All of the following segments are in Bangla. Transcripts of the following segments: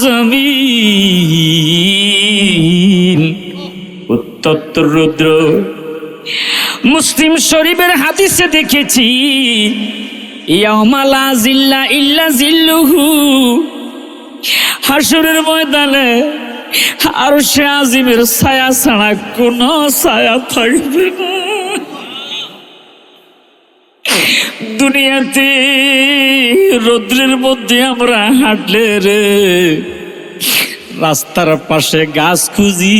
জমিন উত্তপ্ত রুদ্র। মুসলিম শরীফের হাদিসে দেখেছি ইয়াউমা লা জিল্লা ইল্লা জিল্লুহু, হাসরের ময়দানে আরশে আজিমের ছায়া ছাড়া কোনো ছায়া থাকবে না। দুনিয়াতে রৌদ্রের মধ্যে আমরা হাঁটলে রে রাস্তার পাশে গাছ খুঁজি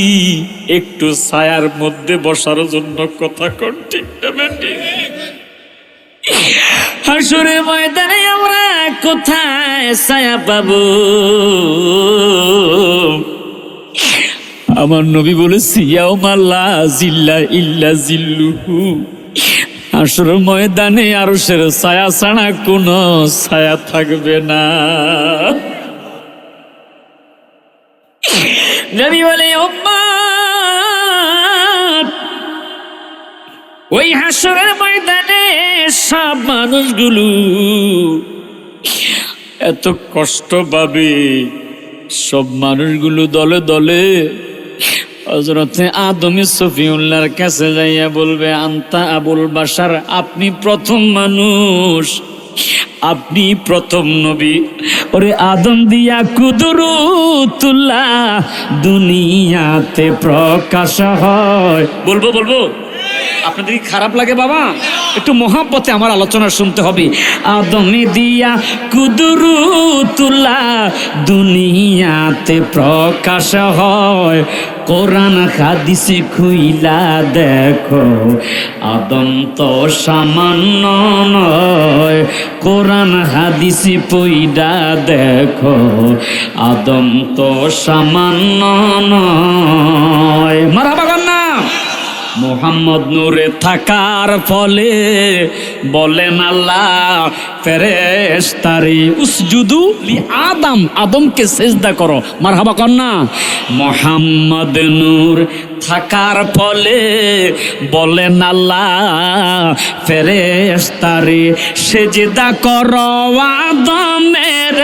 একটু ছায়ার মধ্যে বসার জন্য, কথা কোন ঠিক না বেটি? হাসরের ময়দানে আমরা কোথায় ছায়া পাবো? আমার নবী বলেছে ইয়াউমা লা জিল্লা ইল্লা জিল্লুহু, হাসরের ময়দানে আরশের ছায়া ছাড়া কোনো ছায়া থাকবে না। নবী বলে উম্মত, ওই হাসরের ময়দানে সব মানুষগুলো এত কষ্ট পাবে, সব মানুষগুলো দলে দলে হযরতে আদম সফিউল্লাহর কাছে যাইয়া বলবে আনতা আবুল বাশার, আপনি প্রথম মানুষ, আপনি প্রথম নবী। ওরে আদম দিয়া কুদরতুল্লাহ দুনিয়াতে প্রকাশ হয়। বলবো বলবো আপনাদের কি খারাপ লাগে বাবা? একটু মহাব্বতে আমার আলোচনা শুনতে হবে। আদমে দিয়া কুদরতুল্লাহ দুনিয়াতে প্রকাশ হয়, কোরআন হাদিসে খুইলা দেখো আদম তো সামান্য নয়, কোরআন হাদিসে পইড়া দেখো আদম তো সামান্য নয়। মারহাবা না। মুহাম্মদ নূরে থাকার ফলে বলেন আল্লাহ ফেরেশতারে উসজুদু লি আদম, আদমকে সিজদা করো। মারহাবা কন্না। মুহাম্মদ নূর থাকার ফলে বলেন আল্লাহ ফেরেশতারে সেজদা করো আদমের,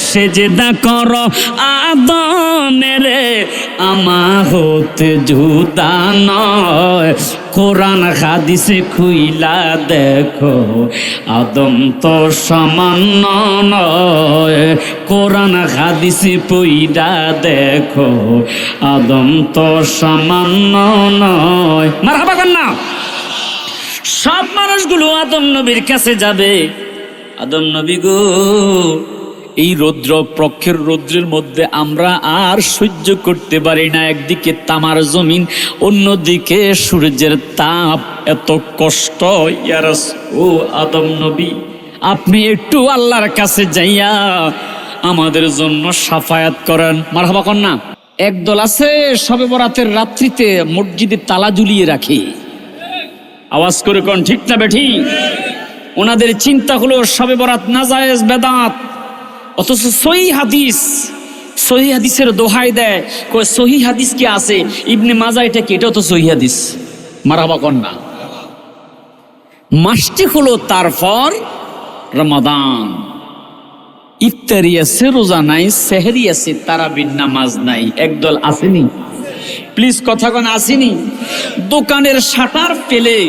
সেজদা করো আদমের, আমা হতে জুদা নয়, কোরআন হাদিসে খুইলা দেখো আদম তো সামান্য নয়, কোরআন হাদিসে পইড়া দেখো আদম তো সামান্য নয়। মারহাবা কন্না। সব মানুষগুলো আদম নবীর কাছে যাবে, আদম নবী গো এই রৌদ্র পক্ষের রৌদ্রের মধ্যে আমরা আর সহ্য করতে পারি না, একদিকে তামার জমিন, অন্যদিকে সূর্যের তাপ, এত কষ্ট। ইয়া রাসূল, ও আদম নবী আপনি একটু আল্লাহর কাছে যাইয়া আমাদের জন্য শাফায়াত করেন। মারহাবা কন্না। একদল আছে শবে বরাতের রাত্রিতে মসজিদে তালা ঝুলিয়ে রাখে, আওয়াজ করে কোন ঠিক না বেঠি? ওনাদের চিন্তা হলো শবে বরাত নাজায়েজ বেদাত, অথচ সহি হাদিসের দোহাই দেয়, কই সহি হাদিস কি আছে? ইবনে মাজাহ এটা কি? এটাও তো সহি হাদিস। মারহাবা কন্না। মাসটি হলো তারপর রমাদান, ইফতারি আছে, রোজা নাই, সেহরি আছে, তারাবির নামাজ নাই। একদল আসেনি? প্লিজ কথা কোন আসেনি? দোকানের শাটার ফেলে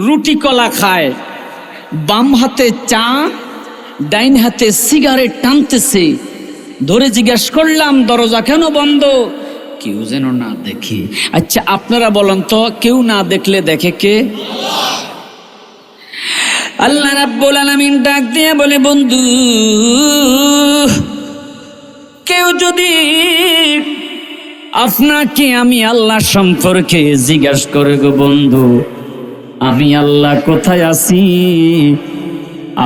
রুটি কলা খায়, বাম হাতে চা, ডাইন হাতে সিগারেট টানতেছে। ধরে জিজ্ঞেস করলাম দরজা কেন বন্ধ? কেউ যেন না দেখে। আচ্ছা আপনারা বলেন তো, কেউ না দেখলে দেখে কে? আল্লাহ রাব্বুল আলামিন ডাক দিয়ে বলে বন্ধু, কেউ যদি আপনাকে আমি আল্লাহ সম্পর্কে জিজ্ঞাসা করে গো বন্ধু আমি আল্লাহ কোথায় আছি,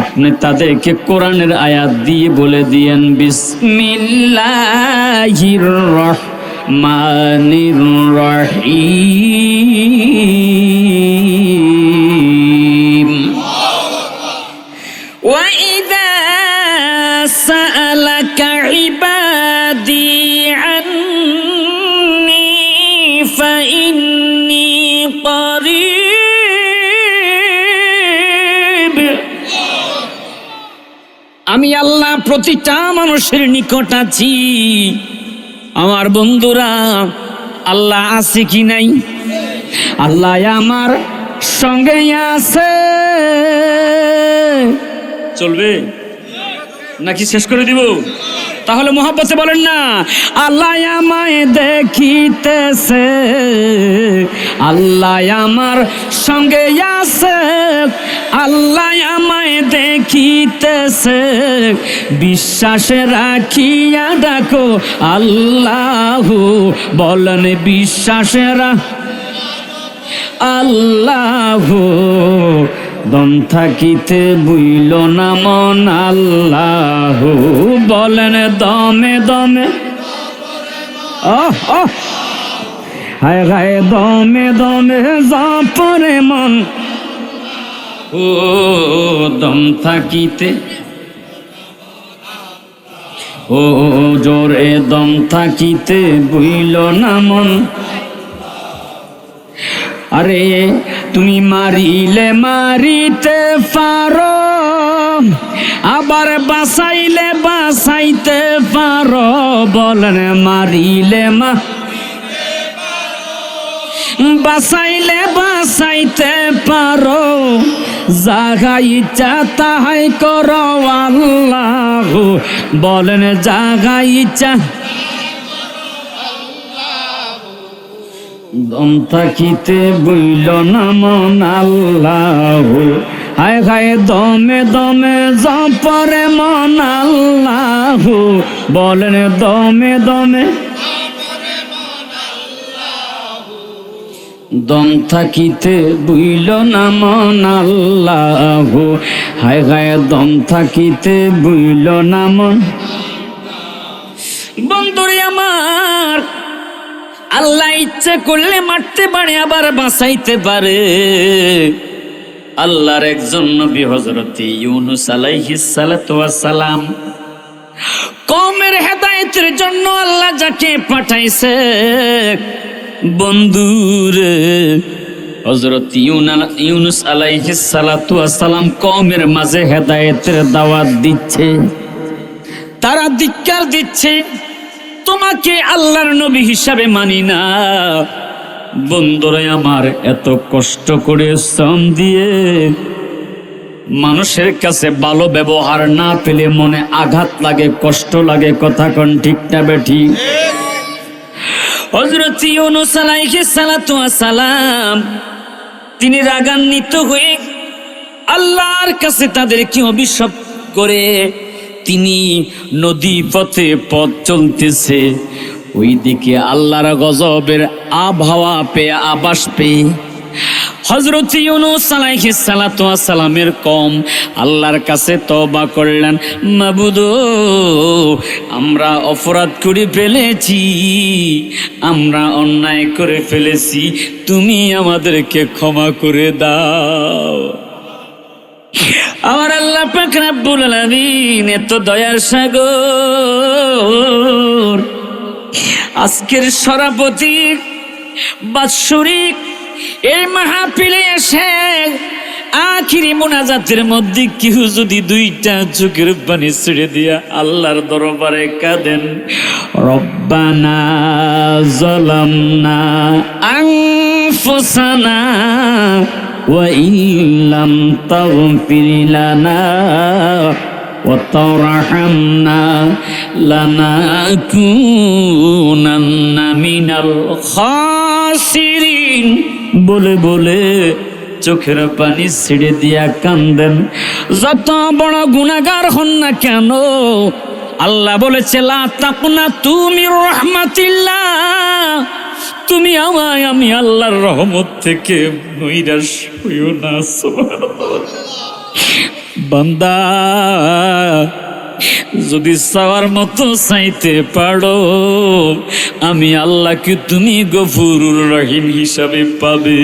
আপনি তাদেরকে কোরআনের আয়াত দিয়ে বলে দিয়েন বিসমিল্লাহির রহমানির রহিম। ওয়া ইযা সাআলাকা ইবাদি আন্নী ফাইন্নী করিব। আমি আল্লাহ প্রতিটা মানুষের নিকট আছি। আমার বন্ধুরা, আল্লাহ আছে কি নাই? আল্লাহ আমার সঙ্গে আছে। চলবে নাকি শেষ করে দিব? তাহলে মোহাব্বতে বলেন না, আল্লাহ আমায় দেখিতেছে, আল্লাহ আমার সঙ্গে আছে, আল্লাহ আমায় দেখিতেছে, বিশ্বাসে রাখিয়া ডাকো আল্লাহ। বলেন বিশ্বাসে আল্লাহ। দম থাকিতে বুইল না মন আল্লাহ। বলেন দমে দমে, হায় হায় দমে দমে জপরে মন। ও দম থাকিতে, ও জোরে দম থাকিতে বুইল না মন। আরে তুমি মারিলে মারিতে পারো, আবার বাঁচাইলে বাঁচাইতে পারো। বলেন মারিলে বাঁচাইলে বাঁচাইতে পারো, জাগা ইচ্ছা তাহাই করো আল্লাহ। বলেন জাগা ইচ্ছা, দম থাকিতে বইল না মন আল্লাহ। হায় হায় দমে দমে জপরে মন আল্লাহ। বলেন দমে দমে, দম থাকিতে বইল না মন আল্লাহ। হায় হায় দম থাকিতে বইল না মন। বন্ধুরে আমার, আল্লাহ ইচ্ছা করলে মারতে পারে, আবার বাঁচাইতে পারে। আল্লাহর একজন নবী হযরত ইউনূস আলাইহিস সালাতু ওয়াস সালাম, কওমের হেদায়েতের জন্য আল্লাহ যাকে পাঠাইছে, বন্ধুরে হযরত ইউনূস আলাইহিস সালাতু ওয়াস সালাম কওমের মাঝে হেদায়েতের দাওয়াত দিচ্ছে। তারা ধিক্কার দিচ্ছে, তোমাকে আল্লাহর নবী হিসাবে মানি না। বন্ধুরা আমার, এত কষ্ট করে শ্রম দিয়ে মানুষের কাছে ভালো ব্যবহার না পেলে মনে আঘাত লাগে, কষ্ট লাগে। কথা কোন ঠিক না বেঠি? হযরত ইউনূস আলাইহিস সালাতু ওয়াস সালাম তিনি রাগান্বিত হয়ে আল্লাহর কাছে তাদেরকে অভিশাপ করে তিনি নদী পথে পথ চলতেছে। ওইদিকে আল্লাহর গজবের আবহাওয়া পেয়ে, আবাস পেয়ে হযরত ইউনূস আলাইহিস সালাতু ওয়াস সালামের কওম আল্লাহর কাছে তওবা করলেন, মাবুদ আমরা অপরাধ করে ফেলেছি, আমরা অন্যায় করে ফেলেছি, তুমি আমাদেরকে ক্ষমা করে দাও। আমার আল্লাহ পাক রব্বুল আলামিন এত দয়ার সাগর। আজকের সভাপতি বাৎসরিক এই মাহফিলে এসে আখিরি মুনাজাতের মধ্যে কেউ যদি দুইটা চোখের পানি ছেড়ে দিয়া আল্লাহর দরবারে কাঁদেন, রব্বানা যালামনা আনফুসানা ওয়া ইল্লাম তাগফির লানা ওয়া তারহামনা লানাকুনান্না মিনাল খাসিরিন বলে বলে চোখের পানি ছেড়ে দিয়া কান্দেন। যত বড় গুনাহগার হন না কেন, আল্লাহ বলেছে লা তাকনাতু মির রাহমাতিল্লাহ, তুমি আমায় আমি আল্লাহর রহমত থেকে নৈরাশ হইও না। সুবহানাল্লাহ। বান্দা যদি চাওয়ার মতো চাইতে পারো, আমি আল্লাহকে তুমি গফুরুর রহিম হিসাবে পাবে।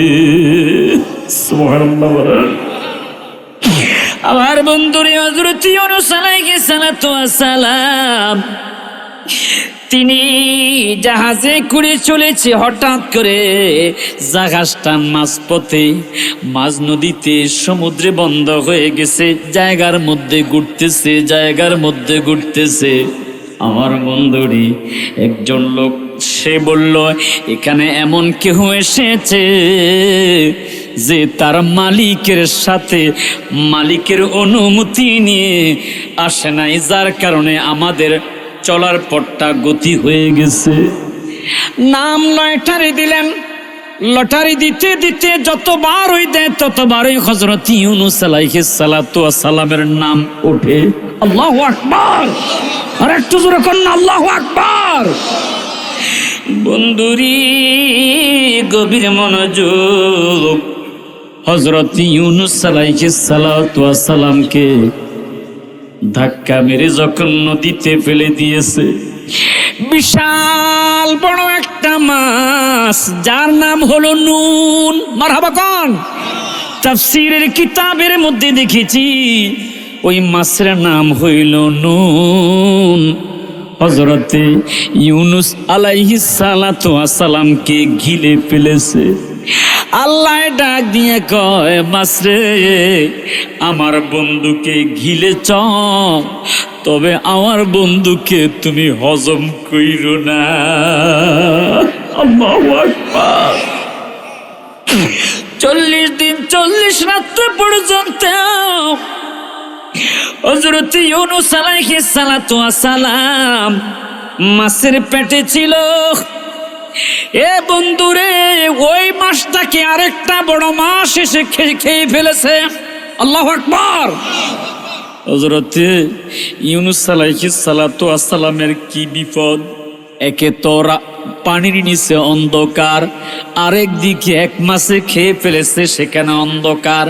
সুবহানাল্লাহ। আমার বন্ধুরে হযরত ইউনূস আলাইহিস সালাতু ওয়াস সালাম তিনি জাহাজে করে চলেছে, হঠাৎ করে জাহাজটা মাঝপথে মাঝ নদীতে সমুদ্রে বন্ধ হয়ে গেছে, জায়গার মধ্যে ঘুরতেছে। আমার বন্ধুরি একজন লোক সে বলল, এখানে এমন কেউ এসেছে যে তার মালিকের সাথে মালিকের অনুমতি নিয়ে আসে নাই, যার কারণে আমাদের চলার পথটা গতি হয়ে গেছে। নাম লটারি দিলেন, লটারি দিতে দিতে যতবার ওই দেয় ততবারই হযরত ইউনূস আলাইহিস সালাতু ওয়াস সালামের নাম ওঠে। আল্লাহু আকবার, আর একটু জোরে করুন আল্লাহু আকবার। বন্ধুরি গভীর মনোযোগ, হযরত ইউনূস আলাইহিস সালাতু ওয়াস সালামকে ধাক্কা মেরে যখন নদীতে ফেলে দিয়েছে, বিশাল বড় একটা মাছ যার নাম হলো নুন, মারহাবা কোন তাফসীরের কিতাবের মধ্যে দেখেছি ওই মাছের নাম হইল নুন। হযরতে ইউনূস আলাইহিস সালাতু ওয়াস সালামকে গিলে ফেলেছে। আল্লাহ ডাক দিয়ে কয়, মাছরে আমার বন্ধুকে গিলেছ, তবে আমার বন্ধুকে তুমি হজম কইরো না। আল্লাহু আকবার। 40 দিন 40 রাত পর্যন্ত হযরত ইউনূস আলাইহিস সালাতু ওয়াস সালাম মাছের পেটে ছিল। এ বন্ধুরে, ওই মাছটাকে আরেকটা বড় মাছ এসে খেয়ে ফেলেছে। আল্লাহু আকবার। হযরত ইউনূস আলাইহিস সালাতু ওয়াস সালামের কি বিপদ! একে তো পানির নিচে অন্ধকার, আরেক দিকে এক মাছে খেয়ে ফেলেছে, সেখানে অন্ধকার।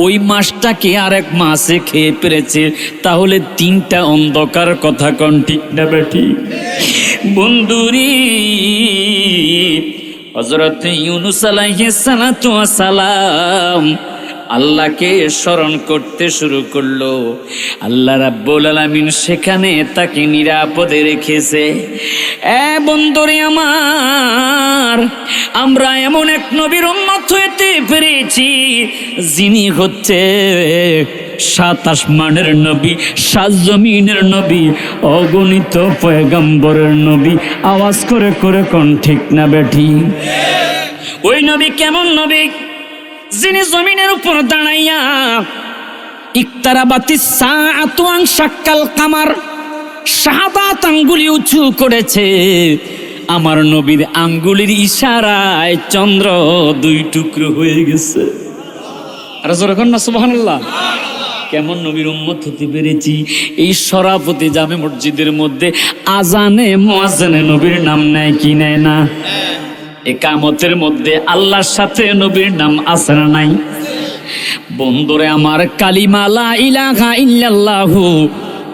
ওই মাছটাকে আরেক মাছে খেয়ে ফেলেছে, তাহলে 3টা অন্ধকার। কথা কোন ঠিক না বেঠিক? বন্ধুরি হযরত ইউনূস আলাইহিস সালাতু ওয়াস সালাম আল্লাহকে স্মরণ করতে শুরু করলো। আল্লাহ রাব্বুল আলামিন সেখানে তাকে নিরাপদে রেখেছে। বন্ধুরে আমার, আমরা এমন এক নবীর উম্মত হইতে পেরেছি যিনি হচ্ছে 7 আসমানের নবী, 7 জমিনের নবী, অগণিত পয়গম্বরের নবী। আওয়াজ করে করে কোন ঠিক না বেঠি? ওই নবী কেমন নবী? যিনি জমিনের উপর দাঁড়াইয়া ইকতারাবাতিস সাআতু আনশাক্কাল কামার, শাহাদাত আঙ্গুলি উঁচু করেছে। আমার নবীর আঙ্গুলির ইশারায় চন্দ্র 2 টুকরো হয়ে গেছে। আর জোরে কর না সুবহানাল্লাহ। কেমন নবীর উম্মত হতে পেরেছি! এই সরাফতি জামে মসজিদের মধ্যে আজানে মুয়াজ্জিনে নবীর নাম নেয় কি নেয় না? একামতের মধ্যে আল্লাহর সাথে নবীর নাম আছে না নাই? বন্ধুরে আমার, কালিমা লা ইলাহা ইল্লাল্লাহু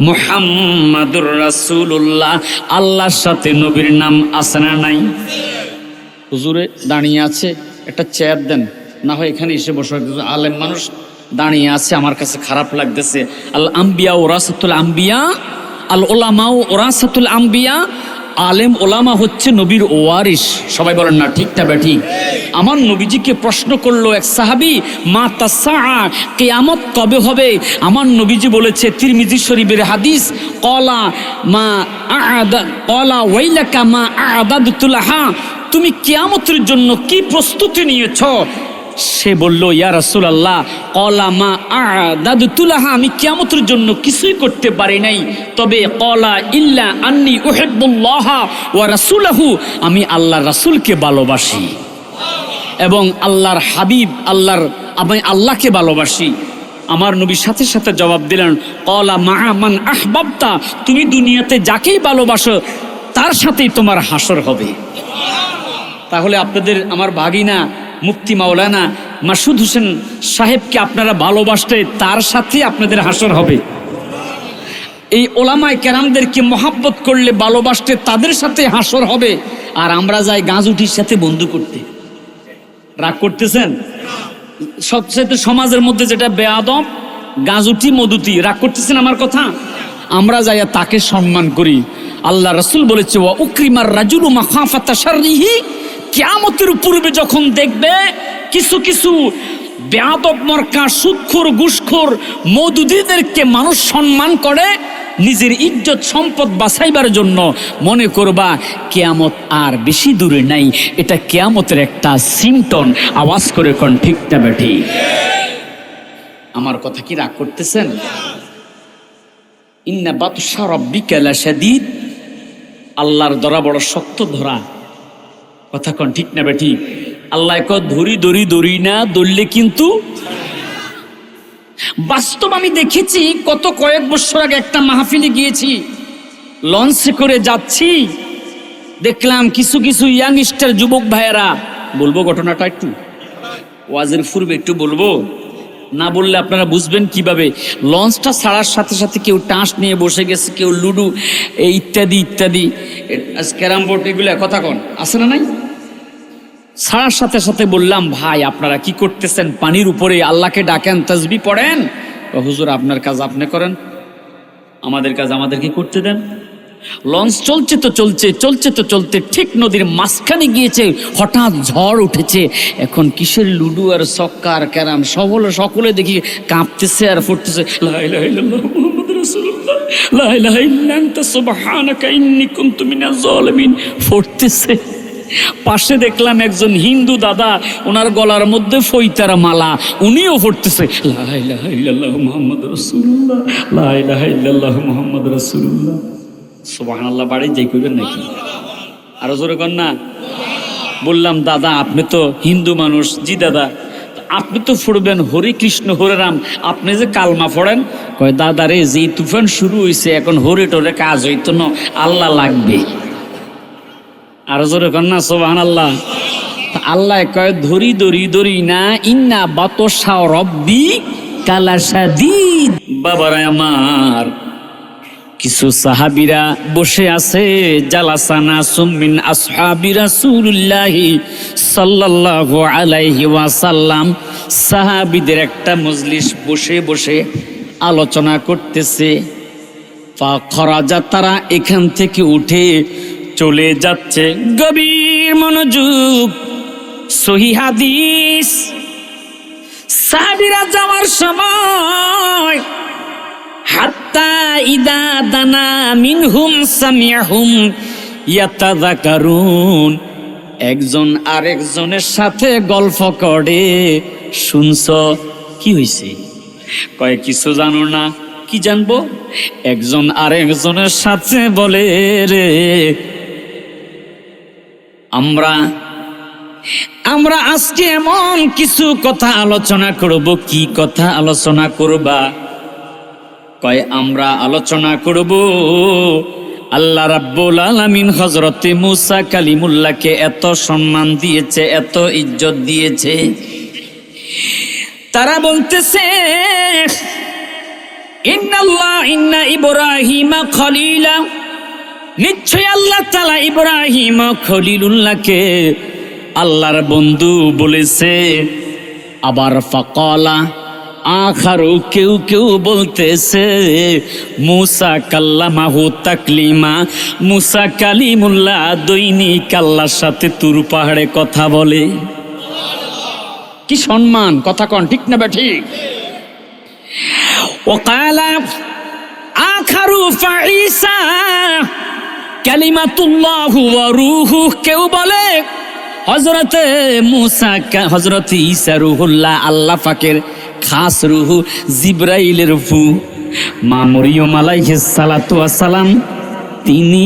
মুহাম্মাদুর রাসূলুল্লাহ, আল্লাহর সাথে নবীর নাম আছে না নাই? হুজুরে দাঁড়িয়ে আছে, একটা চেয়ার দেন, না হয় এখানে এসে বসে। আলেম মানুষ দাঁড়িয়ে আছে, আমার কাছে খারাপ লাগতেছে। আল আম্বিয়া ওরাসাতুল আম্বিয়া, আল উলামা ওরাসাতুল আম্বিয়া। আলেম ওলামা হচ্ছে নবীর ওয়ারিস। সবাই বলেন না ঠিক না বেঠিক? আমার নবীজিকে প্রশ্ন করলো এক সাহাবী, মা তাসআ, কিয়ামত কবে হবে? আমার নবীজি বলেছে, তিরমিজি শরীফের হাদিস, ক্বালা মা আ'দা, ক্বালা ওয়াইলাকা মা আ'দাদতু লাহা, তুমি কিয়ামতের জন্য কি প্রস্তুতি নিয়েছো? সে বলল, ইয়া রাসূলুল্লাহ, ক্বালা মা আ'দাদতু লাহা, আমি কিয়ামতের জন্য কিছুই করতে পারি নাই, তবে ক্বালা ইল্লা আন্নী উহিব্বুল্লাহ ওয়া রাসূলাহু, আমি আল্লাহর রাসূলকে ভালোবাসি এবং আল্লাহর হাবিব আমি আল্লাহকে ভালোবাসি। আমার নবী সাথে সাথে জবাব দিলেন, ক্বালা মা মান আহবাবতা, তুমি দুনিয়াতে যাকেই ভালোবাসো তার সাথেই তোমার হাসর হবে। তাহলে আপনাদের আমার ভাগিনা মুফতি মাওলানা মাসুদ হোসেন সাহেবকে আপনারা ভালোবাসলে তার সাথে আপনাদের হাসর হবে। এই ওলামায়ে কেরামদেরকে মহাব্বত করলে ভালোবাসলে তাদের সাথে হাসর হবে। আর আমরা যাই গাঁজুটির সাথে বন্ধু করতে। রাগ করতেছেন? সবচেয়ে সমাজের মধ্যে যেটা বেয়াদব, গাঁজুটি মধুতি। রাগ করতেছেন আমার কথা? আমরা যাইয়া তাকে সম্মান করি। আল্লাহ রাসূল বলেছে ওয়া উকরিমার রাজুলু মাখাফাতা শাররিহি, কিয়ামতের পূর্বে যখন দেখবে কিছু কিছু বেয়াদব মরকা সুদখোর ঘুষখোর মওদুদীদেরকে মানুষ সম্মান করে নিজের ইজ্জত সম্পদ বাঁচাইবার জন্য, মনে করবা কিয়ামত আর বেশি দূরে নাই। এটা কিয়ামতের একটা সিমটন। আওয়াজ করে কোন ঠিক না বেঠি? আমার কথা কি রাগ করতেছেন? ইন্না বাতশা রাব্বিকা লাশাদীদ, আল্লাহর ধরা বড় শক্ত ধরা। কথা কোন ঠিক না বেঠি? আল্লাহ কয় ধরি ধরি ধরি না, ধরলে কিন্তু বাস্তব আমি দেখেছি। কত কয়েক বছর আগে একটা মাহফিলে গিয়েছি, লঞ্চে করে যাচ্ছি, দেখলাম কিছু কিছু ইয়াংস্টার যুবক ভাইয়েরা, বলবো ঘটনাটা একটু, ওয়াজের পূর্বে একটু বলবো, না বললে আপনারা বুঝবেন কিভাবে। লঞ্চটা ছাড়ার সাথে সাথে কেউ টাঁস নিয়ে বসে গেছে, কেউ লুডু ইত্যাদি ইত্যাদি, ক্যারাম বোর্ড, এগুলো কথা কন আছে না নাই? ছাড়ার সাথে সাথে বললাম, ভাই আপনারা কি করতেছেন? পানির উপরে আল্লাহকে ডাকেন, তাসবিহ পড়েন। হুজুর আপনার কাজ আপনি করেন, আমাদের কাজ আমাদেরকে করতে দেন। লঞ্চ চলছে তো চলছে, চলছে তো চলতে, ঠিক নদীর মাঝখানে গিয়েছে, হঠাৎ ঝড় উঠেছে। এখন কিসের লুডু আর ছক্কা আর ক্যারাম, সকলে দেখি কাঁপতেছে আর ফুটতেছে, লা ইলাহা ইল্লাল্লাহ মুহাম্মাদুর রাসূলুল্লাহ, লা ইলাহা ইল্লা আনতা সুবহানাকা ইন্নী কুনতু মিনাজ জালিমিন ফুটতেছে। পাশে দেখলাম একজন হিন্দু দাদা, ওনার গলার মধ্যে ফইতার মালা, উনিও পড়তেছে লা ইলাহা ইল্লাল্লাহ মুহাম্মাদুর রাসূলুল্লাহ, লা ইলাহা ইল্লাল্লাহ মুহাম্মাদুর রাসূলুল্লাহ। সুবহানাল্লাহ বাড়ি যাই কইবেন নাকি? আরো জোরে কর না। বললাম দাদা আপনি তো হিন্দু মানুষ। জি দাদা, আপনি তো পড়বেন হরে কৃষ্ণ হরে রাম, আপনি যে কালমা পড়েন। কয় দাদা রে, যে তুফান শুরু হয়েছে, এখন হরে টরে কাজ হইতো না, আল্লাহ লাগবে। আরো জোরে কর না সুবহানাল্লাহ। আল্লাহ কয় ধরি ধরি ধরি না, ইন্না বাতশা রাব্বিকা লাশাদীদ। বাবারা আমার, কিছু সাহাবীরা বসে আছে, জালাসানা সুমিন আসহাবি রাসূলুল্লাহি সাল্লাল্লাহু আলাইহি ওয়াসাল্লাম, সাহাবীদের একটা মজলিস, বসে বসে আলোচনা করতেছে। ফাখরাজা, তারা এখান থেকে উঠে চলে যাচ্ছে। গভীর মনোযোগ, সহিহ হাদিস। সাহাবীরা যাওয়ার সময় হাত্তা ইদা দানা মিনহুম সামিআহুম ইয়াতাযাকারুন, একজন আরেকজনের সাথে গল্প করে। শুনছ কি হইছে? কয় কিছু জানো না। কি জানবো? একজন আরেকজনের সাথে বলে রে, আমরা আজকে এমন কিছু কথা আলোচনা করব। কি কথা আলোচনা করবা? কয় আমরা আলোচনা করব আল্লাহ রাব্বুল আলামিন হযরতে মুসা কালিমুল্লাহকে এত সম্মান দিয়েছে, এত ইজ্জত দিয়েছে। তারা বলতেছে ইন্না ইব্রাহিমা খলিলা, নিশ্চয় আল্লাহ তাআলা ইব্রাহিম খলিলুল্লাহকে আল্লাহর বন্ধু বলেছে। আবার ফাকালা আখারু, কেউ কেউ বলতেছে মুসা কাল্লামাহু তাকলিমা, মুসা কালিমুল্লাহ দৈনিক আল্লাহর সাথে তুর পাহাড়ে কথা বলে। কি সম্মান! কথা কন ঠিক না ঠিক? ওয়াকালা আখারু ফাঈসা কালিমাতুল্লাহু ওয়া রূহু, কেউ বলে হযরতে মুসা, হযরতে ঈসা রূহুল্লাহ, আল্লাহ পাকের খাস রূহু, জিবরাইলের ফু। মা মরিয়ম আলাইহিস সালাতু ওয়াস সালাম, তিনি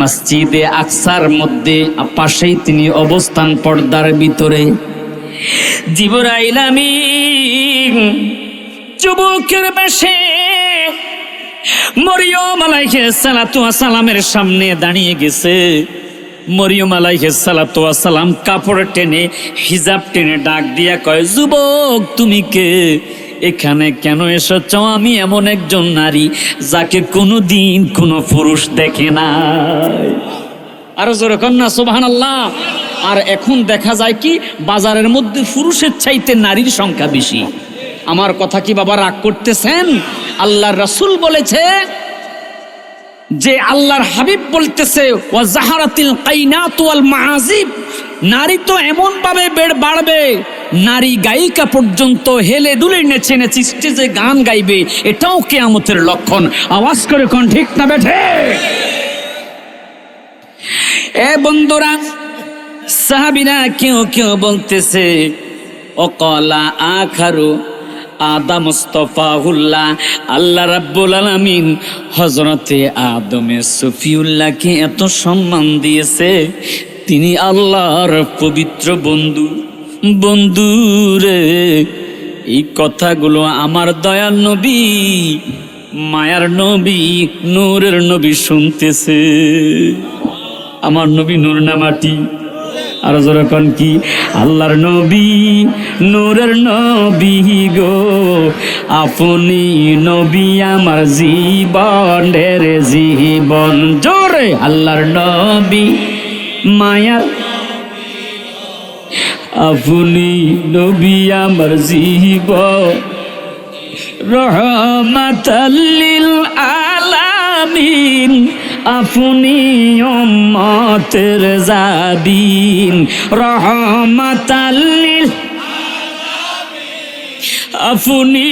মসজিদে আকসার মধ্যে পাশেই তিনি অবস্থান, পর্দার ভিতরে। জিবরাইল আমিন যুবকের বেশে মরিয়ম আলাইহিস সালাতু ওয়াস সালামের সামনে দাঁড়িয়ে গেছে। মরিয়ম আলাইহিস সালাতু ওয়াস সালাম কাপড় টেনে, হিজাব টেনে ডাক দিয়া কয়, যুবক তুমি কে? এখানে কেন এসেছ? আমি এমন একজন নারী যাকে কোনোদিন কোনো পুরুষ দেখে নাই। আরো জোরে কন্যা সুবহানাল্লাহ। আর এখন দেখা যায় কি, বাজারের মধ্যে পুরুষের চাইতে নারীর সংখ্যা বেশি। আমার কথা কি বাবা রাগ করতেছেন? আল্লাহর রাসূল বলেছে যে আল্লাহর হাবিব বলতেছে ওয়া জাহারাতিল কাইনাত ওয়াল মাআজিব, নারী তো এমন ভাবে বাড়বে, নারী গায়িকা পর্যন্ত হেলে দুলে নেচে নেচে স্টেজে গান গাইবে, এটাও কিয়ামতের লক্ষণ। আওয়াজ করে কোন ঠিক না বেঠে? এ বন্ধুরা, সাহাবীরা কেউ কেউ বলতেছে ওয়াকালা আখারু আদম মুস্তাফাহুল্লাহ, আল্লাহ রাব্বুল আলামিন হযরতে আদমে সফিউল্লাহকে এত সম্মান দিয়েছে, তিনি আল্লাহর পবিত্র বন্ধু। বন্ধুরে, এই কথাগুলো আমার দয়াল নবী, মায়ার নবী, নূরের নবী শুনতেছে। আমার নবী নূর না মাটি? আর যখন কি আল্লাহর নবী, নূরের নবী গো, আপনি নবী আমার জীবনের জীবন। জোরে আল্লাহর নবী, মায়ার আপনি নবী আমার জীবন, রহমাতাল লিল আলামিন, আপনি উম্মতের জাবিন, রহমাতাল লিল আপনি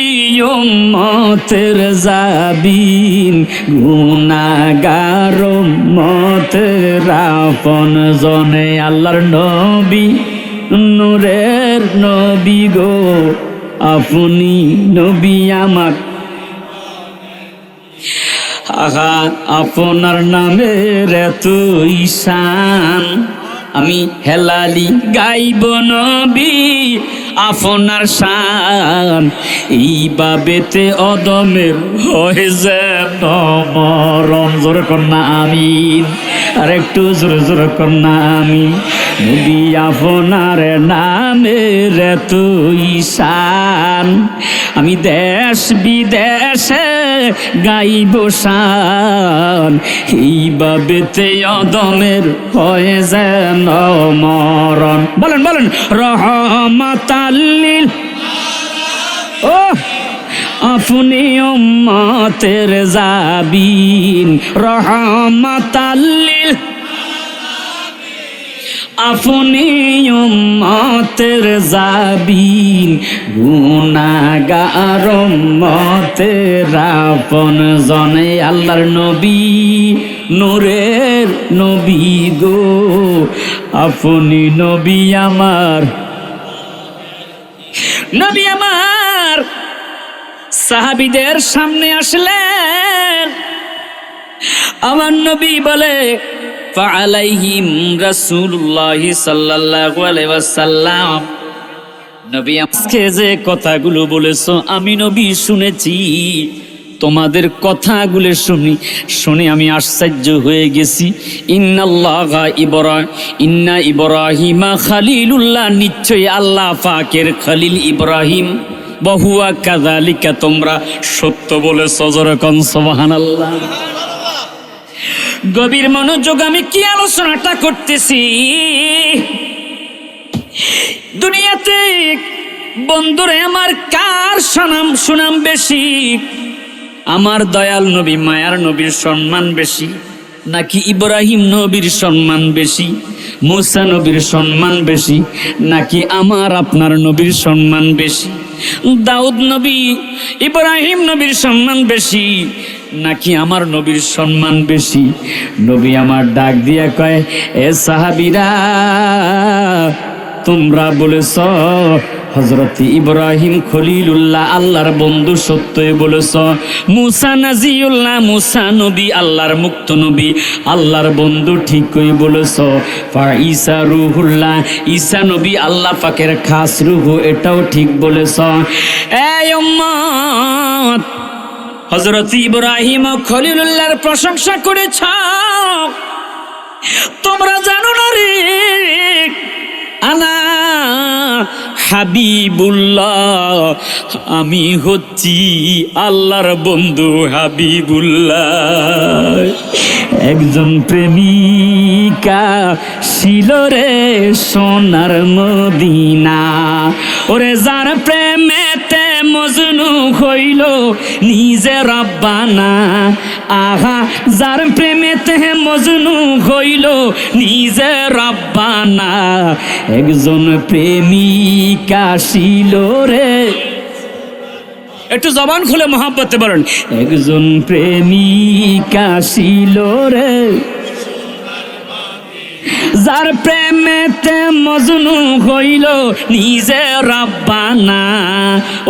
উম্মতের জাবিন, গুনাহগার উম্মতের আপন জনে। আল্লাহর নবী, নূরের নবী গো, আপনি নবী আমার। আহা, আপনার নামের এত ঈশান, আমি হেলালি গাইব নবী আপনার শান, এই বাবেতে অদমের হয়ে যেন মরণ। জোরে কন্যা আমিন, আর একটু জোরে জোরে কন্যা আমিন। নবী আপনার নামের এত ঈশান, আমি দেশ বিদেশে গাইব শান, এই বাবেতে অদমের হয়ে যেন মরণ। বলেন বলেন, রহমাতাল লিল, ও আপনি উম্মতের জাবিন, রহমাতাল লিল, আপনি উম্মতের জাবিন, গুনাহগার উম্মতের আপন জনে। আল্লাহর নবী, নূরের নবী গো, আপনি নবী আমার, নবী আমার। সাহাবীদের সামনে আসলেন, আমার নবী বলে ফাআলাইহিম রাসূলুল্লাহ সাল্লাল্লাহু আলাইহি ওয়াসাল্লাম, নবী আজকে যে কথাগুলো বলেছো আমি নবী শুনেছি, তোমাদের কথাগুলো শুনে আমি আশ্চর্য হয়ে গেছি। ইন্না ইব্রাহিমা খালিলুল্লাহ, নিশ্চয়ই আল্লাহ পাকের খলিল ইব্রাহিম, বহুয়া কাযালিকা, তোমরা সত্য বলেছো। যেরকম সুবহানাল্লাহ। গভীর মনোযোগ, আমি কি আলোচনাটা করতেছি? দুনিয়াতে বন্ধুরে আমার কার সুনাম বেশি? আমার দয়াল নবী, মায়ার নবীর সম্মান বেশি, নাকি ইব্রাহিম নবীর সম্মান বেশি, মুসা নবীর সম্মান বেশি, নাকি আমার আপনার নবীর সম্মান বেশি? দাউদ নবী, ইব্রাহিম নবীর সম্মান বেশি, নাকি আমার নবীর সম্মান বেশি? নবী আমার ডাক দিয়া কয়, এ সাহাবীরা, তোমরা বলেছ হযরত ইব্রাহিম খলিলুল্লাহ আল্লাহর বন্ধু, সত্যই বলেছ। মুসা নাজিউল্লাহ, মুসা নবী আল্লাহর মুক্ত নবী, আল্লাহর বন্ধু, ঠিকই বলেছ। ঈসা রুহুল্লাহ, ঈসা নবী আল্লাহ পাকের খাস রূহ, এটাও ঠিক বলেছ। এই উম্মত, হযরত ইব্রাহিম ও খলিলুল্লাহর প্রশংসা করেছ, তোমরা জানো না রে, আনা হাবিবুল্লাহ, আমি হচ্ছি আল্লাহর বন্ধু হাবিবুল্লাহ। একজন প্রেমিকা ছিল রে সোনার মদিনা, ওরে যার প্রেমেতে মজনু হইল নিজে রব্বানা। আহা যার প্রেমেতে মজনু হইল নিজে রব্বানা। একজন প্রেমিক আসিল রে, একটু জবান খুলে মহাব্বতে বলেন, একজন প্রেমিক আসিল রে, যার প্রেমেতে মজনু হইল নিজে রব্বানা।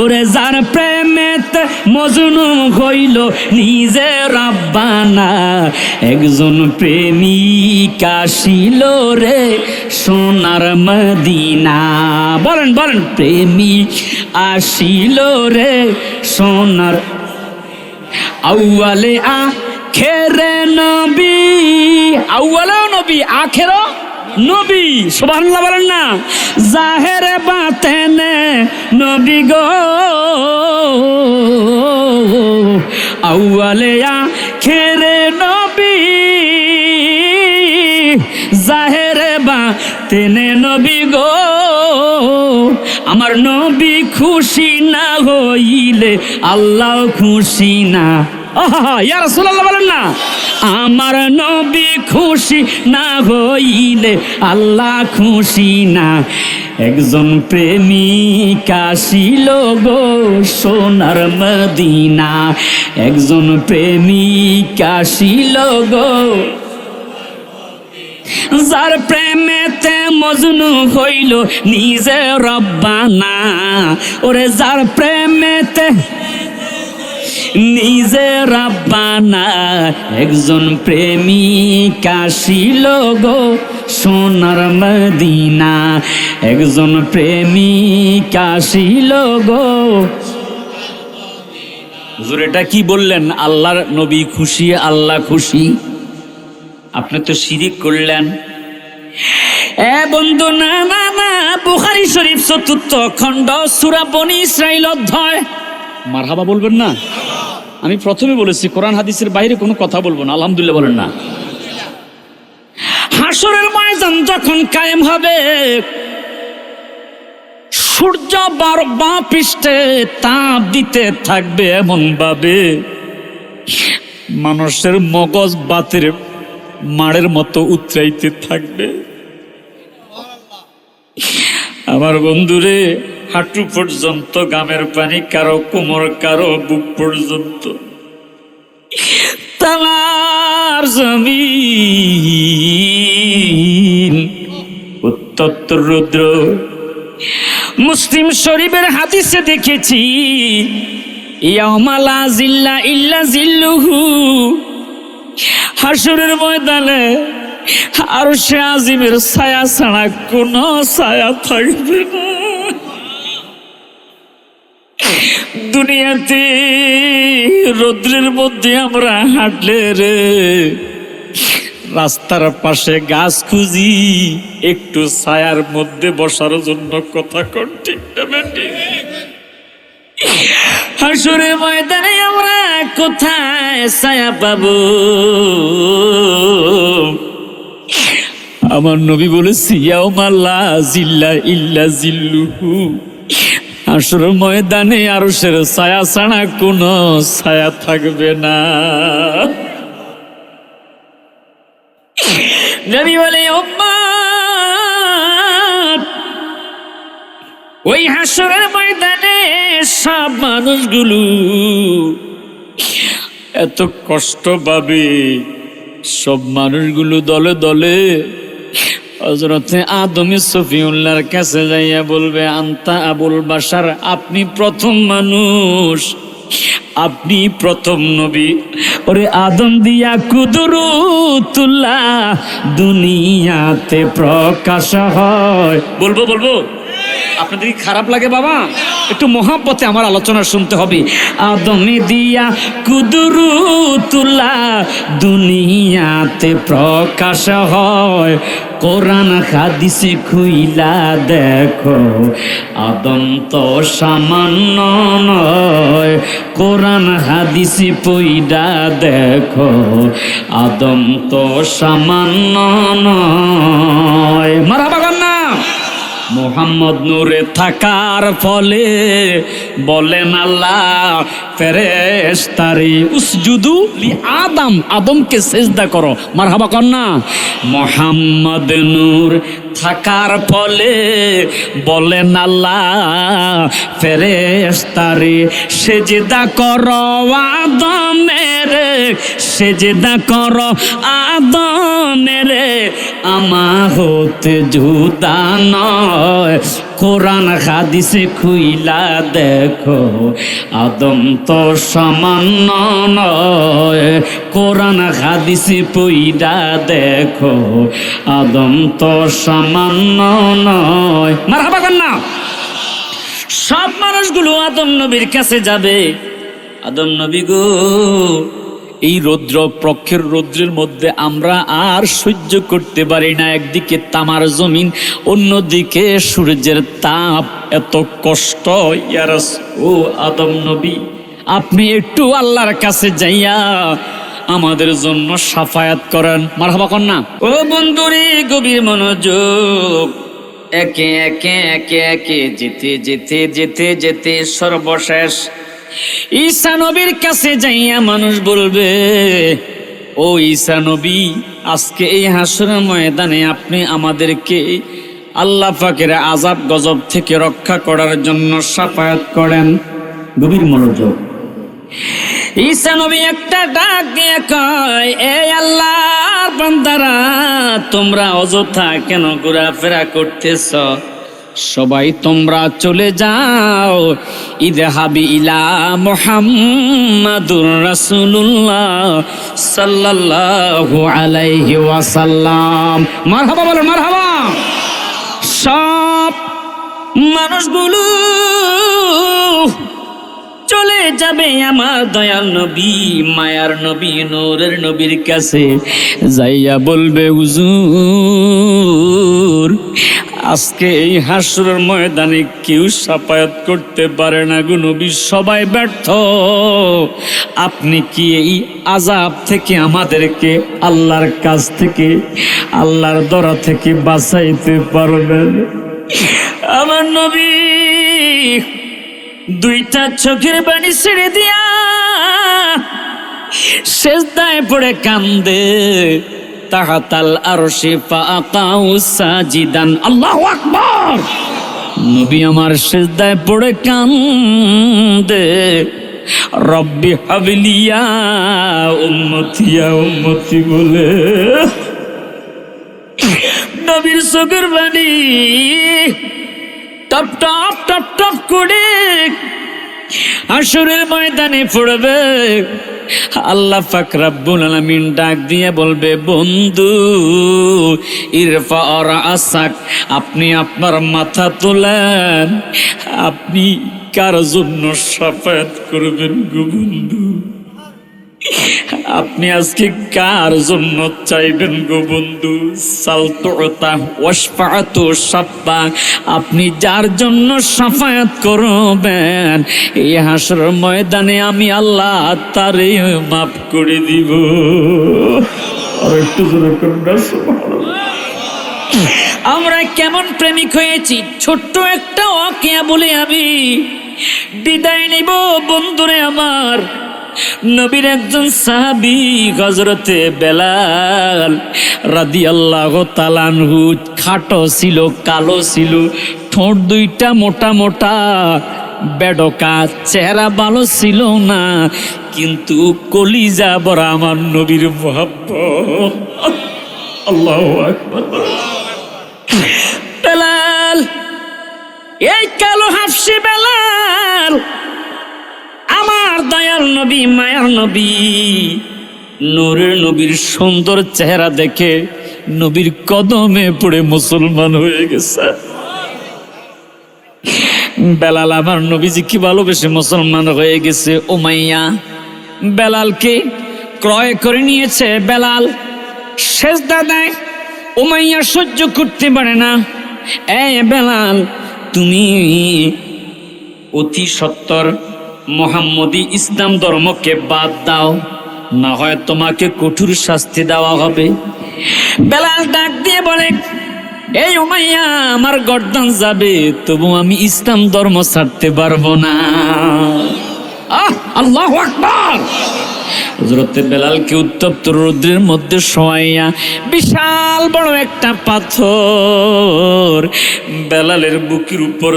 ওরে যার প্রেমেতে মজনু হইল নিজে রব্বানা। একজন প্রেমিক আসিল রে সোনার মদিনা। বলেন বলেন, প্রেমিক আসিল রে সোনার। আউয়ালে আখেরে নবী, আউয়ালেও নবী আখেরও নবী, সুবহানাল্লাহ বলেন না। জাহেরে বাতেনে নবী গো, আউয়ালে আখেরে নবী, জাহেরে বাতেনে নবী গো। আমার নবী খুশি না হইলে আল্লাহ খুশি না। ইয়া রাসূলুল্লাহ বলেন না, আমার নবী খুশি না হইলে আল্লাহ খুশি না। একজন প্রেমিক আসিল গো সোনার মদিনা। একজন প্রেমিক আসিল গো, যার প্রেমেতে মজনু হইল নিজে রব্বানা। ওরে যার প্রেমেতে নিজে রব্বানা। একজন প্রেমিক আসিল গো সোনার মদিনা। একজন প্রেমিক আসিল গো। হুজুর এটা কি বললেন? আল্লাহর নবী খুশি, আল্লাহ খুশি। আপনি তো শিরিক করলেন। এ বন্ধু, না না না, বুখারী শরীফ ৪র্থ খণ্ড সূরা বনী ইসরাঈল অধ্যায়। মারহাবা বলবেন না? আমি প্রথমে বলেছি কোরআন হাদিসের বাইরে কোনো কথা বলবো না। আলহামদুলিল্লাহ বলেন না? হাসরের ময়দান যখন কায়েম হবে, সূর্য বাঁ পৃষ্ঠে তাপ দিতে থাকবে এমন ভাবে মানুষের মগজ বাতের মাড়ের মতো উতরাইতে থাকবে। আমার বন্ধুরে, হাঁটু পর্যন্ত গামের পানি, কারো কোমর, কারো বুক পর্যন্ত। তামার জমিন উত্তপ্ত রুদ্র। মুসলিম শরীফের হাদিসে দেখেছি, ইয়াউমা লা জিল্লা ইল্লা জিল্লুহু, হাসরের ময়দানে আরশে আজিমের ছায়া ছাড়া কোনো ছায়া থাকবে না। দুনিয়াতে রৌদ্রের মধ্যে আমরা হাঁটলে রে, রাস্তার পাশে গাছ খুঁজি একটু ছায়ার মধ্যে বসার জন্য। কথা কোন ঠিক না বেটি? হাসরের ময়দানে আমরা কোথায় ছায়া পাবো? আমার নবী বলেছে, ইয়াউমা লা জিল্লা ইল্লা জিল্লুহু, হাসরের ময়দানে আরশের ছায়া ছাড়া কোনো ছায়া থাকবে না। নবী বলে, উম্মত, ওই হাসরের ময়দানে সব মানুষগুলো এত কষ্ট পাবে। সব মানুষগুলো দলে দলে হযরতে আদম সফিউল্লাহর কাছে যাইয়া বলবে, আনতা আবুল বাশার, আপনি প্রথম মানুষ, আপনি প্রথম নবী। ওরে আদম দিয়া কুদরতুল্লাহ দুনিয়াতে প্রকাশ হয়। বলবো বলবো? আপনাদের কি খারাপ লাগে বাবা? একটু মহাব্বতে আমার আলোচনা শুনতে হবে। আদমি দিয়া কুদরতুল্লাহ দুনিয়াতে প্রকাশ হয়। কোরআন হাদিসে খুইলা দেখো, আদম তো সামান্য নয়। কোরআন হাদিসে পইড়া দেখো, আদম তো সামান্য নয়। মারহাবা না? মোহাম্মদ নূরে থাকার ফলে বলেন আল্লাহ ফেরেশতারে উসজুদু লি আদম, আদমকে সিজদা করো। মারহাবা কন্যা। মোহাম্মদ নূর থাকার ফলে বলেন আল্লাহ ফেরেশতারে সেজদা করো আদমের, সেজদা করো আদমের, আমার হতে জুদা নয়। কোরআন হাদিসে খুইলা দেখো আদম তো সামান্য নয়। কোরআন হাদিসে পইরা দেখো আদম তো সামান্য নয়। মারহাবা কন্যা। সব মানুষগুলো আদম নবীর কাছে যাবে। আদম নবী গো, এই রৌদ্র পক্ষের রৌদ্রের মধ্যে আমরা আর সহ্য করতে পারি না। একদিকে তামার জমিন, অন্যদিকে সূর্যের তাপ, এত কষ্ট। ইয়া রাসূল, ও আদম নবী, আপনি একটু আল্লাহর কাছে যাইয়া আমাদের জন্য শাফায়াত করেন। মারহাবা কন্যা। ও বন্ধুরে, গভীর মনোযোগ। একে একে একে একে যেতে যেতে যেতে যেতে সর্বশেষ ঈসা নবীর কাছে যাইয়া মানুষ বলবে, ও ঈসা নবী, আজকে এই হাসরের ময়দানে আপনি আমাদেরকে আল্লাহ পাকের আযাব গজব থেকে রক্ষা করার জন্য শাফায়াত করেন। গভীর মনোযোগ। ঈসা নবী একটা ডাক দিয়ে কয়, এ আল্লাহর বান্দারা, তোমরা অযথা কেন ঘোরাফেরা করতেছ? সবাই তোমরা চলে যাও। ইদহাবি ইলা মুহাম্মাদুর রাসূলুল্লাহ সাল্লাল্লাহু আলাইহি ওয়াসাল্লাম। মারহাবা বলেন, মারহাবা। সব মানুষগুলো চলে যাবে আমার দয়াল নবী, মায়ার নবী, নূরের নবীর কাছে যাইয়া বলবে, হুজুর, আজকে এই হাসরের ময়দানে কেউ শাফায়াত করতে পারে না গো নবী, সবাই ব্যর্থ। আপনি কি এই আযাব থেকে আমাদেরকে আল্লাহর কাছ থেকে, আল্লাহর দরা থেকে বাঁচাইতে পারবেন? আমার নবী দুইটা চোখের পানি ছেড়ে দিয়া সেজদায় পড়ে কান্দে। তাহাতাল আরশি ফাআকাউ সাজিদান। আল্লাহু আকবার। নবী আমার সেজদায় পড়ে কান্দে, রব্বি হাবলিয়া উম্মতিয়া উম্মতি বলে। নবীর চোখের পানি টপ টপ টপ টপ করে হাসরের ময়দানে পড়বে। আল্লাহ পাক রব্বুল আলামিন ডাক দিয়ে বলবে, বন্ধু ইরফা রাসাক, আপনি আপনার মাথা তোলেন। আপনি কার জন্য শাফায়াত করবেন গো বন্ধু? আপনি আজকে কার জন্য চাইবেন গো বন্ধু? সালতুতা ওয়াশফাআতু শাফা, আপনি যার জন্য শাফায়াত করবেন এই হাসরের ময়দানে আমি আল্লাহ তারে মাফ করে দিব। আর একটু জোরে করুন না, সুবহানাল্লাহ। আমরা কেমন প্রেমিক হয়েছি, ছোট্ট একটা ওয়াকিয়া বলে আমি বিদায় নিব। বন্ধুরে আমার, নবীর একজন সাহাবী হযরতে বেলাল রাদিয়াল্লাহু তাআলা আনহু, খাটো ছিল, কালো ছিল, ঠোঁট দুইটা মোটা মোটা, বেডকা, চেহারা ভালো ছিল না, কিন্তু কলিজা ভরা আমার নবীর মোহাব্বত। আল্লাহু আকবার। বেলাল, এই কালো হাফসি বেলাল আমার দয়াল নবী, মায়ার নবী, নূরের নবীর সুন্দর চেহারা দেখে নবীর কদমে পড়ে মুসলমান হয়ে গেছে। বেলাল আমার নবীজি কি ভালোবেসে মুসলমান হয়ে গেছে। উমাইয়া বেলালকে ক্রয় করে নিয়েছে। বেলাল সেজদা দেয়, উমাইয়া সহ্য করতে পারে না। বেলাল, তুমি অতি সত্বর মুহাম্মদী ইসলাম ধর্মকে বাদ দাও, না হয় তোমাকে কঠোর শাস্তি দেওয়া হবে। বেলাল ডাক দিয়ে বলে, এই উমাইয়া আমার গর্দান যাবে, তবু আমি ইসলাম ধর্ম ছাড়তে পারবো না। আল্লাহু আকবার। হযরতে বেলালকে উত্তপ্ত রৌদ্রের মধ্যে শোয়াইয়া বিশাল বড় একটা পাথর বেলালের বুকের উপর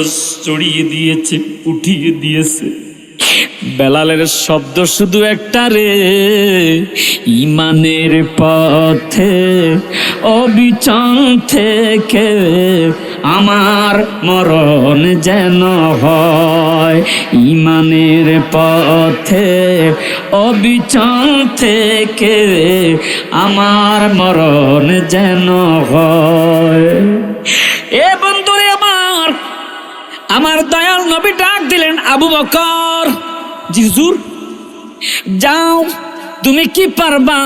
চড়িয়ে দিয়েছে, উঠিয়ে দিয়েছে। বেলালের শব্দ শুধু একটা রে, ইমানের পথে অবিচল থেকে আমার মরণ যেন হয়, ইমানের পথে অবিচল থেকে আমার মরণ যেন হয়। এ বন্ধুরে আমার দয়াল নবী ডাক দিলেন, আবু বকর, জি হুজুর, যাও, তুমি কি পারবা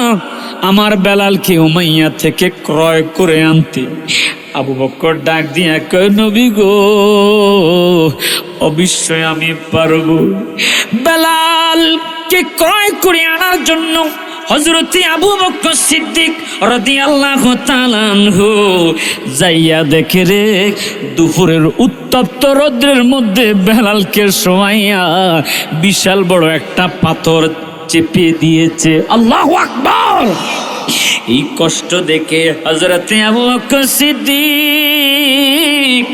আমার বেলালকে উমাইয়া থেকে ক্রয় করে আনতে? আবু বকর ডাক দিয়া কয়, নবী গো, অবশ্যই আমি পারবো। বেলালকে ক্রয় করে আনার জন্য হযরতে আবু বকর সিদ্দিক রাদিয়াল্লাহু তাআলা আনহু যাইয়া দেখে রে, দুপুরের উত্তপ্ত রৌদ্রের মধ্যে বেলালকে শোয়াইয়া বিশাল বড় একটা পাথর চেপে দিয়েছে। আল্লাহু আকবার। এই কষ্ট দেখে হযরতে আবু বকর সিদ্দিক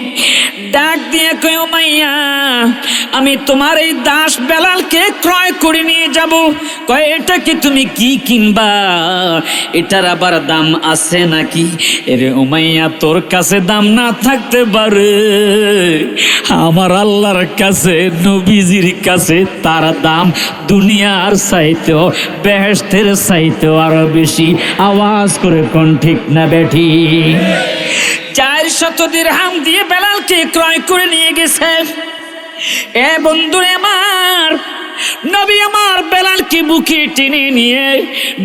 ডাক দিয়ে কয়, উমাইয়া, আমি তোমার এই দাস বেলালকে ক্রয় করে নিয়ে যাব। কয়, এটা কি তুমি কি কিনবা? এটার আবার দাম আছে নাকি? এরে উমাইয়া, তোর কাছে দাম না থাকতে পারে, আমার আল্লাহর কাছে, নবীজির কাছে তার দাম দুনিয়ার চাইতেও, বেহেশতের চাইতেও আরো বেশি। আওয়াজ করে কোন ঠিক না বেঠি? 400 দিরহাম দিয়ে বেলালকে ক্রয় করে নিয়ে গেছে। এ বন্ধুরে আমার, নবী আমার বেলালকে বুকে টেনে নিয়ে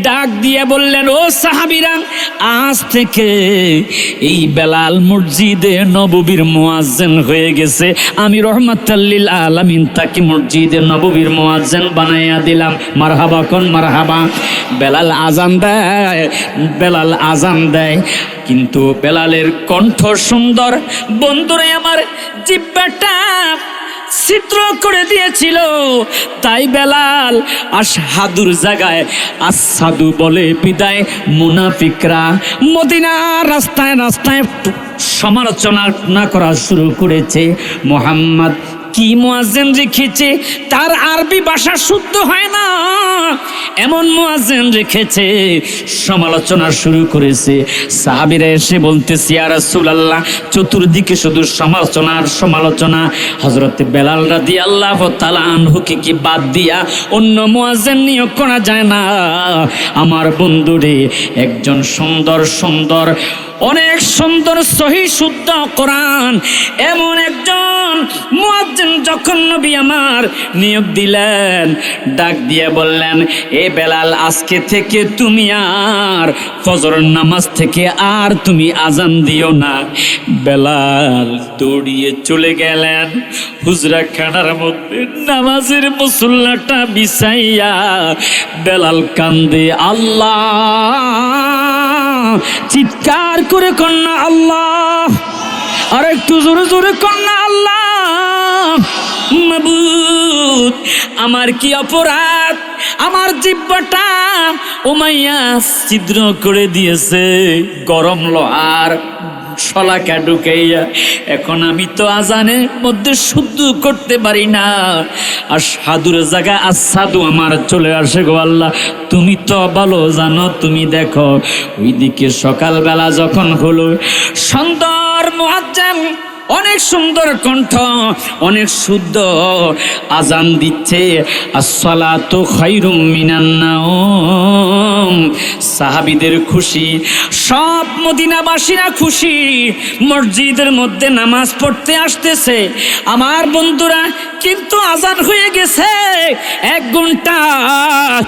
ডাক দিয়ে বললেন, ও সাহাবীরা, আজ থেকে এই বেলাল মসজিদে নববীর মুয়াজ্জিন হয়ে গেছে। আমি রহমাতাল লিল আলামিন তাকে মসজিদে নববীর মুয়াজ্জিন বানাইয়া দিলাম। মারহাবা কোন মারহাবা। বেলাল আজান দেয়, বেলাল আজান দেয়, কিন্তু বেলালের কণ্ঠ সুন্দর। বন্ধুরে আমার, জিহ্বাটা ছিদ্র করে দিয়েছিল, তাই বেলাল আশহাদুর জায়গায় আসাদু বলে বিদায়। মুনাফিকরা মদিনার রাস্তায় রাস্তায় সমালোচনা না করা শুরু করেছে। মুহাম্মদ কি মুয়াজ্জিন রেখেছে, তার আরবি ভাষা শুদ্ধ হয় না, এমন মুয়াজ্জিন রেখেছে, সমালোচনা শুরু করেছে। সাহাবীরা এসে বলতেছে, ইয়া রাসূলুল্লাহ, চতুর্দিকে শুধু সমালোচনার সমালোচনা। হযরতে বেলাল রাদিয়াল্লাহু তাআলা আনহুকে কি বাদ দিয়া অন্য মুয়াজ্জিন নিয়োগ করা যায় না? আমার বন্ধুরে, একজন সুন্দর সুন্দর, অনেক সুন্দর সহি শুদ্ধ কোরআন এমন একজন মুয়াজ্জিন যখন নবী আমার নিয়োগ দিলেন, ডাক দিয়ে বললেন, এ বেলাল, আজকে থেকে তুমি আর ফজর নামাজ থেকে আর তুমি আজান দিও না। বেলাল দৌড়িয়ে চলে গেলেন হুজরা খানার মধ্যে, নামাজের মুসল্লাটা বিছাইয়া বেলাল কান্দে। আল্লাহ, চিৎকার করে কন্যা আল্লাহ, আর একটু জোরে জোরে কন্যা আল্লাহ। মাবুদ, আমার কি অপরাধ? আমার জিহ্বাটা উমাইয়া ছিদ্র করে দিয়েছে গরম লোহার শলাকা ঢুকাইয়া। এখন আমি তো আজানের মধ্যে শুদ্ধ করতে পারি না, আর সাধুর জায়গায় আসাদু আমার চলে আসে। গো আল্লাহ, তুমি তো ভালো জানো। তুমি দেখো, ওইদিকে সকালবেলা যখন হলো, সুন্দর মুয়াজ্জিন, অনেক সুন্দর কণ্ঠ, অনেক শুদ্ধ আজান দিচ্ছে, আসসালাতু খায়রুম মিনান নাওম। সাহাবীদের খুশি, সব মদিনাবাসীরা খুশি, মসজিদের মধ্যে নামাজ পড়তে আসতেছে। আমার বন্ধুরা, কিন্তু আজান হয়ে গেছে 1 ঘন্টা।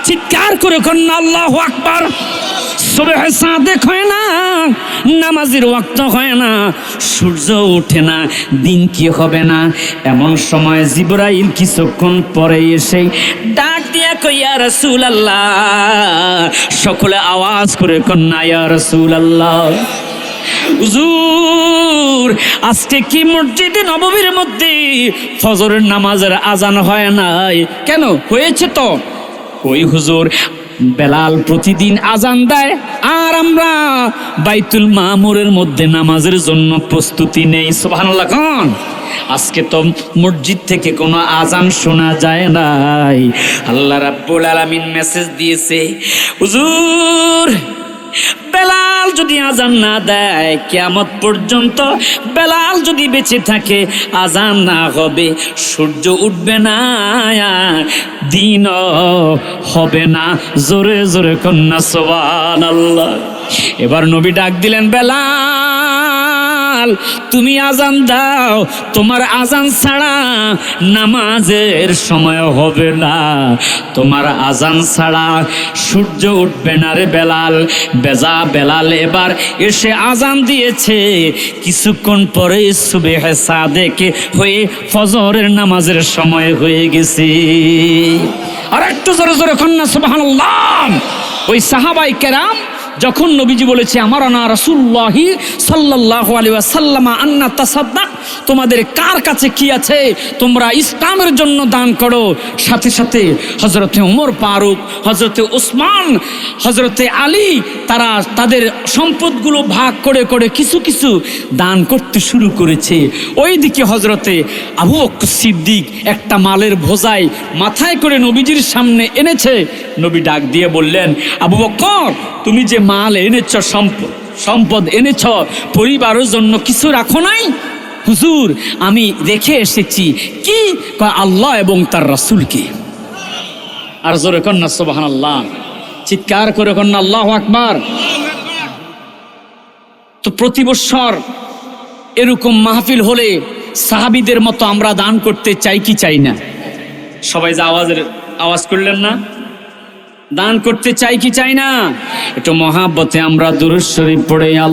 চিৎকার করে কন্যা আল্লাহু আকবার। সুবহ সাদেক হয় না, নামাজের ওয়াক্ত হয় না, সূর্য ওঠে না, দিন কি হবে না। এমন সময় জিবরাইল কিছুক্ষণ পরে এসে ডাক দিয়া কই, ইয়া রাসূলুল্লাহ। সকলে আওয়াজ করে কন্যা, ইয়া রাসূলুল্লাহ। হুজুর আজকে কি মসজিদে নববীর মধ্যে ফজরের নামাজের আজান হয় নাই? কেন? হয়েছে তো। ওই হুজুর বেলাল প্রতিদিন আজান দেয় আর আমরা বাইতুল মামুরের মধ্যে নামাজের জন্য প্রস্তুতি নেই। সুবহানাল্লাহ কোন? আজকে তো মসজিদ থেকে কোনো আজান শোনা যায় নাই। আল্লাহ রাব্বুল আলামিন মেসেজ দিয়েছে, হুজুর বেলাল যদি আজান না দেয় কিয়ামত পর্যন্ত, বেলাল যদি বেঁচে থাকে আজান না হবে, সূর্য উঠবে না, দিন হবে না। জোরে জোরে কন্যা সুবহানাল্লাহ। এবার নবী ডাক দিলেন, বেলাল তুমি আজান দাও, তোমার আজান ছাড়া নামাজের সময় হবে না, তোমার আজান ছাড়া সূর্য উঠবে না রে বেলাল। বেলাল এবার এসে আজান দিয়েছে, কিছুক্ষণ পরে সুবহে সাদেকে হয়ে ফজরের নামাজের সময় হয়ে গেছে। আর একটু জোরে জোরে কন্যা সুবহানাল্লাহ। ওই সাহাবায়ে কেরাম যখন নবীজি বলেছে আমারানা রাসূলুল্লাহি সাল্লাল্লাহু আলাইহি ওয়াসাল্লাম আন্না তাসাদ্দাক, তোমাদের কার কাছে কি আছে তোমরা ইসলামের জন্য দান করো, সাথে সাথে হযরতে ওমর ফারুক, হযরতে ওসমান, হযরতে আলী তারা তাদের সম্পদগুলো ভাগ করে করে কিছু কিছু দান করতে শুরু করেছে। ওইদিকে হযরতে আবু বকর সিদ্দিক একটা মালের বোঝাই মাথায় করে নবীজির সামনে এনেছে। নবী ডাক দিয়ে বললেন, আবু বকর তুমি যে মাল এনেছ, সম্পদ এনেছ, পরিবারের জন্য কিছু রাখো নাই? হুজুর আমি রেখে এসেছি। কি? আল্লাহ এবং তার রাসূলকে। আর জোরে কন্যা সুবহানাল্লাহ, চিৎকার করে কন্যা আল্লাহু আকবার। তো প্রতি বছর এরকম মাহফিল হলে সাহাবীদের মতো আমরা দান করতে চাই কি চাই না? সবাই যে আওয়াজ করলেন না? দান করতে চাই কি চাই না? একটু মহাব্বতে আমরা দুরূদ শরীফ পড়ে